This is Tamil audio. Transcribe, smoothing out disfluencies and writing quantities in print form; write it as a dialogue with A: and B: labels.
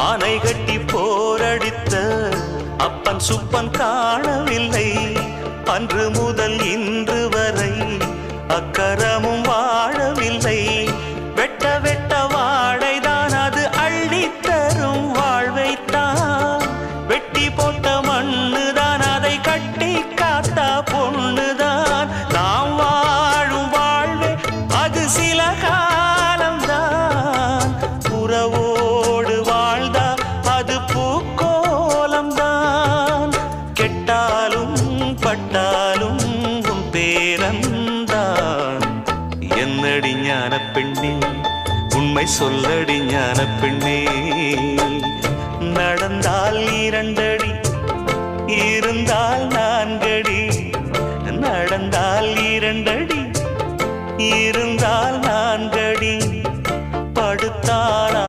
A: ஆனை கட்டி போரடித்த அப்பன் சுப்பன் காணவில்லை. அன்று முதல் இன்று வரை அக்கரமும் வாழவில்லை. வெட்ட வெட்ட வாடைதான் அது அள்ளித்தரும் வாழ்வைத்தான். வெட்டி போட்ட மண்ணுதான் அதை கட்டி காத்தா பொண்ணுதான். நாம் வாழும் வாழ்வே அது சில காலம்தான். உறவோடு வாழ்ந்தா அது பூக்கோலம்தான். கெட்டாலும் பட்டாலும் உன் பேரந்தான். என்னடி ஞான பெண்ணே, உண்மை சொல்லடி ஞான பெண்ணே. நடந்தால் 2 அடி, இருந்தால் 4 அடி. நடந்தால் 2 அடி, இருந்தால் 4 அடி. படுத்தால்